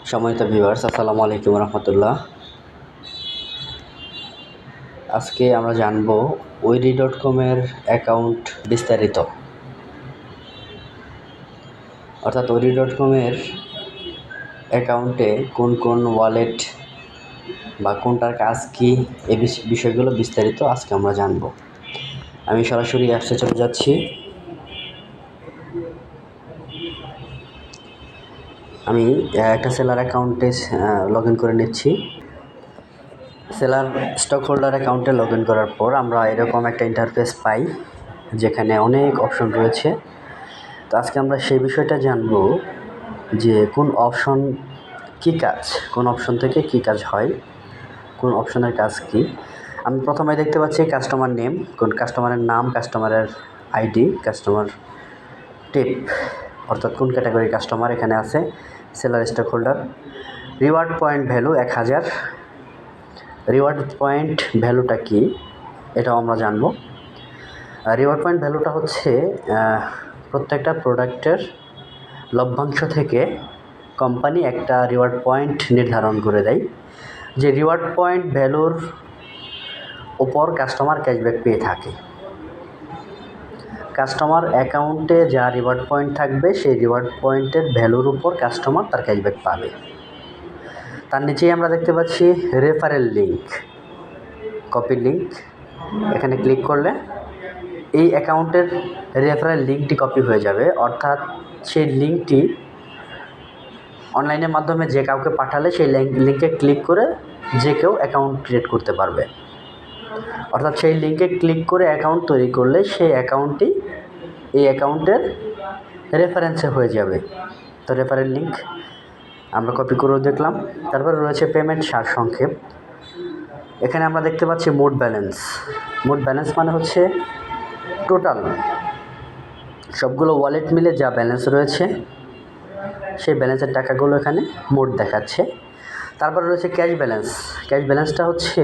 সম্মানিত ভিউয়ার্স, আসসালামু আলাইকুম রহমতুল্লাহ। আজকে আমরা জানব ওয়েরি.কমের অ্যাকাউন্ট বিস্তারিত, অর্থাৎ ওয়েরি.কমের অ্যাকাউন্টে কোন কোন ওয়ালেট বা কোনটার কাজ কী, এই বিষয়গুলো বিস্তারিত আজকে আমরা জানব। আমি সরাসরি অ্যাপসে চলে যাচ্ছি। আমি একটা সেলার অ্যাকাউন্টে লগ ইন করে নিচ্ছি। সেলার স্টক হোল্ডার অ্যাকাউন্টে লগ ইন করার পর আমরা এরকম একটা ইন্টারফেস পাই, যেখানে অনেক অপশন রয়েছে। তো আজকে আমরা সেই বিষয়টা জানব যে কোন অপশন কী কাজ, কোন অপশন থেকে কী কাজ হয়, কোন অপশনের কাজ কী। আমি প্রথমে দেখতে পাচ্ছি কাস্টমার নেম, কোন কাস্টমারের নাম, কাস্টমারের আইডি, কাস্টমার টিপ, অর্থাৎ কোন ক্যাটাগরির কাস্টমার এখানে আছে। Seller stock holder, reward point value 1000। Reward point ভ্যালুটা কি এটাও আমরা জানব। রিওয়ার্ড পয়েন্ট ভ্যালুটা হচ্ছে প্রত্যেকটা প্রোডাক্টের লভ্যাংশ থেকে কোম্পানি একটা রিওয়ার্ড পয়েন্ট নির্ধারণ করে দেয়, যে রিওয়ার্ড পয়েন্ট ভ্যালুর ওপর কাস্টমার ক্যাশব্যাক পেয়ে থাকে। কাস্টমার অ্যাকাউন্টে যা রিওয়ার্ড পয়েন্ট থাকবে সেই রিওয়ার্ড পয়েন্টের ভ্যালুর উপর কাস্টমার তার ক্যাশব্যাক পাবে। তার নিচেই আমরা দেখতে পাচ্ছি রেফারেল লিঙ্ক, কপি লিঙ্ক। এখানে ক্লিক করলে এই অ্যাকাউন্টের রেফারেল লিঙ্কটি কপি হয়ে যাবে, অর্থাৎ সেই লিঙ্কটি অনলাইনের মাধ্যমে যে কাউকে পাঠালে সেই লিঙ্কে ক্লিক করে যে কেউ অ্যাকাউন্ট ক্রিয়েট করতে পারবে। অর্থাৎ সেই লিঙ্কে ক্লিক করে অ্যাকাউন্ট তৈরি করলে সেই অ্যাকাউন্টটি এই অ্যাকাউন্টের রেফারেন্সে হয়ে যাবে। তো রেফারেল লিঙ্ক আমরা কপি করেও দেখলাম। তারপরে রয়েছে পেমেন্ট সারসংক্ষেপ। এখানে আমরা দেখতে পাচ্ছি মোট ব্যালেন্স। মোট ব্যালেন্স মানে হচ্ছে টোটাল সবগুলো ওয়ালেট মিলে যা ব্যালেন্স রয়েছে সেই ব্যালেন্সের টাকাগুলো এখানে মোট দেখাচ্ছে। তারপরে রয়েছে ক্যাশ ব্যালেন্স। ক্যাশ ব্যালেন্সটা হচ্ছে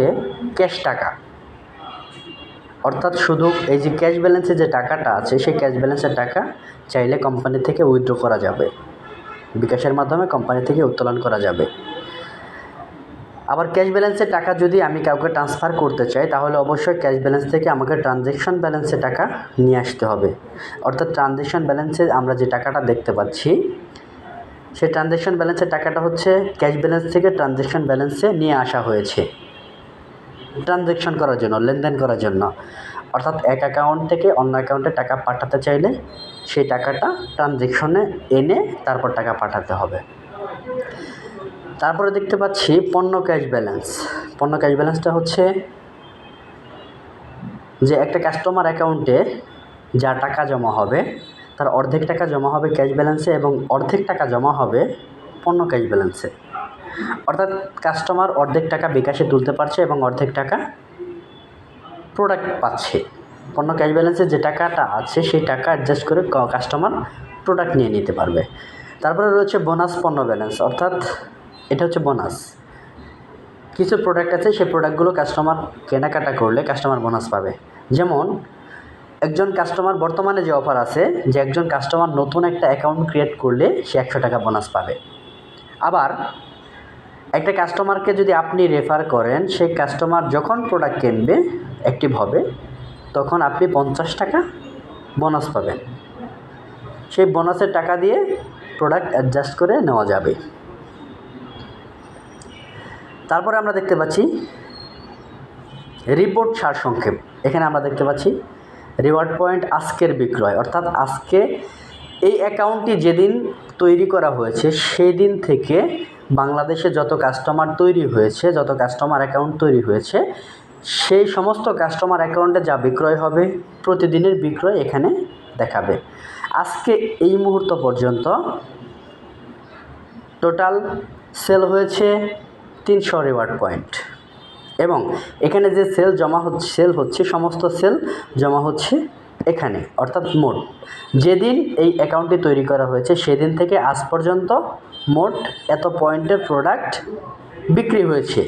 ক্যাশ টাকা, অর্থাৎ শুধু এই যে ক্যাশ ব্যালেন্সে যে টাকাটা আছে সেই ক্যাশ ব্যালেন্সের টাকা চাইলে কোম্পানি থেকে উইথড্র করা যাবে, বিকাশের মাধ্যমে কোম্পানি থেকে উত্তোলন করা যাবে। আবার ক্যাশ ব্যালেন্সের টাকা যদি আমি কাউকে ট্রান্সফার করতে চাই তাহলে অবশ্যই ক্যাশ ব্যালেন্স থেকে আমাকে ট্রানজ্যাকশন ব্যালেন্সে টাকা নিয়ে আসতে হবে। অর্থাৎ ট্রানজ্যাকশন ব্যালেন্সে আমরা যে টাকাটা দেখতে পাচ্ছি সেই ট্রানজ্যাকশন ব্যালেন্সের টাকাটা হচ্ছে ক্যাশ ব্যালেন্স থেকে ট্রানজ্যাকশন ব্যালেন্সে নিয়ে আসা হয়েছে ট্রানজ্যাকশন করার জন্য, লেনদেন করার জন্য। অর্থাৎ এক অ্যাকাউন্ট থেকে অন্য অ্যাকাউন্টে টাকা পাঠাতে চাইলে সেই টাকাটা ট্রানজ্যাকশনে এনে তারপর টাকা পাঠাতে হবে। তারপরে দেখতে পাচ্ছি পণ্য ক্যাশ ব্যালেন্স। পণ্য ক্যাশ ব্যালেন্সটা হচ্ছে যে একটা কাস্টমার অ্যাকাউন্টে যা টাকা জমা হবে তার অর্ধেক টাকা জমা হবে ক্যাশ ব্যালেন্সে এবং অর্ধেক টাকা জমা হবে পণ্য ক্যাশ ব্যালেন্সে। অর্থাৎ কাস্টমার অর্ধেক টাকা বিকাশে তুলতে পারছে এবং অর্ধেক টাকা প্রোডাক্ট পাচ্ছে। পণ্য ক্যাশ ব্যালেন্সে যে টাকাটা আছে সেই টাকা অ্যাডজাস্ট করে কাস্টমার প্রোডাক্ট নিয়ে নিতে পারবে। তারপরে রয়েছে বোনাস পণ্য ব্যালেন্স, অর্থাৎ এটা হচ্ছে বোনাস। কিছু প্রোডাক্ট আছে সেই প্রোডাক্টগুলো কাস্টমার কেনাকাটা করলে কাস্টমার বোনাস পাবে। যেমন একজন কাস্টমার, বর্তমানে যে অফার আছে যে একজন কাস্টমার নতুন একটা অ্যাকাউন্ট ক্রিয়েট করলে সে 100 টাকা বোনাস পাবে। আবার একটা কাস্টমারকে যদি আপনি রেফার করেন, সেই কাস্টমার যখন প্রোডাক্ট কিনবে অ্যাক্টিভ হবে তখন আপনি 50 টাকা বোনাস পাবেন। সেই বোনাসের টাকা দিয়ে প্রোডাক্ট অ্যাডজাস্ট করে নেওয়া যাবে। তারপরে আমরা দেখতে পাচ্ছি রিপোর্ট সারসংক্ষেপ। এখানে আমরা দেখতে পাচ্ছি রিওয়ার্ড পয়েন্ট আজকের বিক্রয়, অর্থাৎ আজকে এই অ্যাকাউন্টটি যেদিন তৈরি করা হয়েছে সেই দিন থেকে বাংলাদেশে যত কাস্টমার তৈরি হয়েছে, যত কাস্টমার অ্যাকাউন্ট তৈরি হয়েছে সেই সমস্ত কাস্টমার অ্যাকাউন্টে যা বিক্রয় হবে প্রতিদিনের বিক্রয় এখানে দেখাবে। আজকে এই মুহূর্ত পর্যন্ত টোটাল সেল হয়েছে 300 রিওয়ার্ড পয়েন্ট এবং এখানে যে সেল হচ্ছে সমস্ত সেল জমা হচ্ছে এখানে, অর্থাৎ মোট যেদিন এই অ্যাকাউন্টটি তৈরি করা হয়েছে সেদিন থেকে আজ পর্যন্ত মোট এত পয়েন্টের প্রোডাক্ট বিক্রি হয়েছে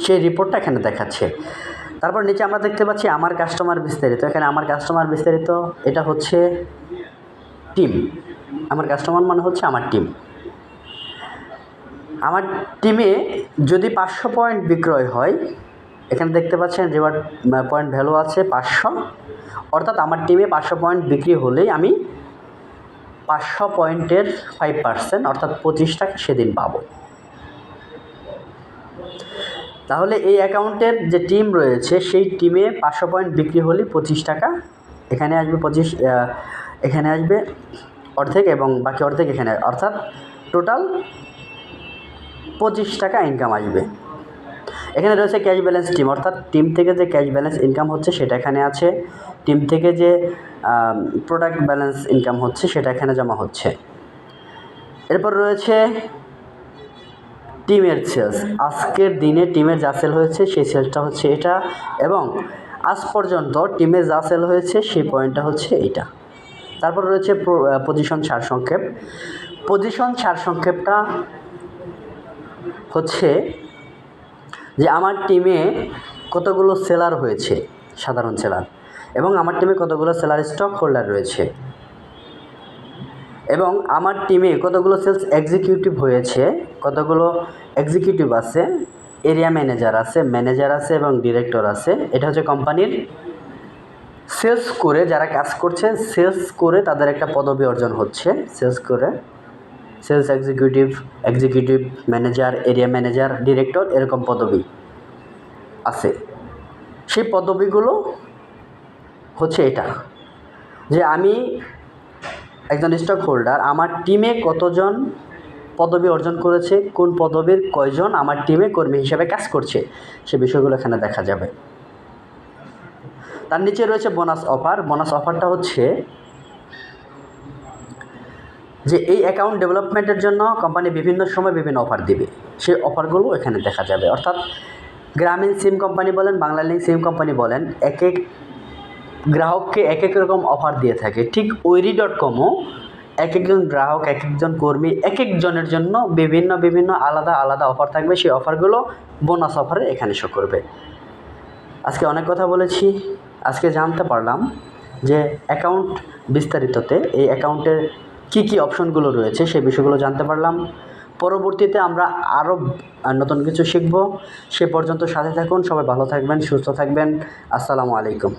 সেই রিপোর্টটা এখানে দেখাচ্ছে। তারপর নিচে আমরা দেখতে পাচ্ছি আমার কাস্টমার বিস্তারিত। এখানে আমার কাস্টমার বিস্তারিত, এটা হচ্ছে টিম। আমার কাস্টমার মানে হচ্ছে আমার টিম। আমার টিমে যদি 500 পয়েন্ট বিক্রয় হয়, এখানে দেখতে পাচ্ছেন রিওয়ার্ড পয়েন্ট ভ্যালু আছে 500, অর্থাৎ আমার টিমে 500 পয়েন্ট বিক্রি হলেই আমি 500 পয়েন্টের 5% অর্থাৎ 25 টাকা সেদিন পাবো। তাহলে এই অ্যাকাউন্টের যে টিম রয়েছে সেই টিমে 500 পয়েন্ট বিক্রি হলে 25 টাকা এখানে আসবে, এখানে আসবে অর্ধেক এবং বাকি অর্ধেক এখানে, অর্থাৎ টোটাল 25 টাকা ইনকাম আসবে। এখানে রয়েছে ক্যাশ ব্যালেন্স টিম, অর্থাৎ টিম থেকে যে ক্যাশ ব্যালেন্স ইনকাম হচ্ছে সেটা এখানে আছে, টিম থেকে যে প্রোডাক্ট ব্যালেন্স ইনকাম হচ্ছে সেটা এখানে জমা হচ্ছে। এরপর রয়েছে টিমের সেলস, আজকের দিনে টিমের যা সেল হয়েছে সেই সেলসটা হচ্ছে এটা, এবং আজ পর্যন্ত টিমে যা সেল হয়েছে সেই পয়েন্টটা হচ্ছে এইটা। তারপর রয়েছে পজিশন সারসংক্ষেপ। পজিশন সারসংক্ষেপটা হচ্ছে যে আমার টিমে কতগুলো সেলার হয়েছে, সাধারণ সেলার, এবং আমার টিমে কতগুলো সেলার স্টক হোল্ডার রয়েছে, এবং আমার টিমে কতগুলো সেলস এক্সিকিউটিভ হয়েছে, কতগুলো এক্সিকিউটিভ আছে, এরিয়া ম্যানেজার আছে এবং ডিরেক্টর আছে। এটা হচ্ছে কোম্পানির সেলস করে যারা কাজ করছে, সেলস করে তাদের একটা পদবি অর্জন হচ্ছে, সেলস করে sales executive manager, area manager, director, এরকম পদবি আছে। সেই পদবিগুলো হচ্ছে এটা, যে আমি একজন স্টক হোল্ডার, আমার টিমে কতজন পদবি অর্জন করেছে, কোন পদবীর কয়জন আমার টিমে কর্মী হিসেবে কাজ করছে, সে বিষয়গুলো এখানে দেখা যাবে। তার নিচে রয়েছে বোনাস অফার। বোনাস অফারটা হচ্ছে যে এই অ্যাকাউন্ট ডেভেলপমেন্টের জন্য কোম্পানি বিভিন্ন সময় বিভিন্ন অফার দিবে, সেই অফারগুলো এখানে দেখা যাবে। অর্থাৎ গ্রামীণ সিম কোম্পানি বলেন, বাংলালিংক সিম কোম্পানি বলেন, এক এক গ্রাহককে এক এক রকম অফার দিয়ে থাকে। ঠিক ওয়েরি.কমও এক একজন গ্রাহক, এক একজন কর্মী, এক একজনের জন্য বিভিন্ন আলাদা অফার থাকবে। সেই অফারগুলো বোনাস অফারে এখানে শো করবে। আজকে অনেক কথা বলেছি, আজকে জানতে পারলাম যে অ্যাকাউন্ট বিস্তারিততে এই অ্যাকাউন্টের কী অপশনগুলো রয়েছে সেই বিষয়গুলো জানতে পারলাম। পরবর্তীতে আমরা আরও নতুন কিছু শিখব। সে পর্যন্ত সাথে থাকুন। সবাই ভালো থাকবেন, সুস্থ থাকবেন। আসসালামু আলাইকুম।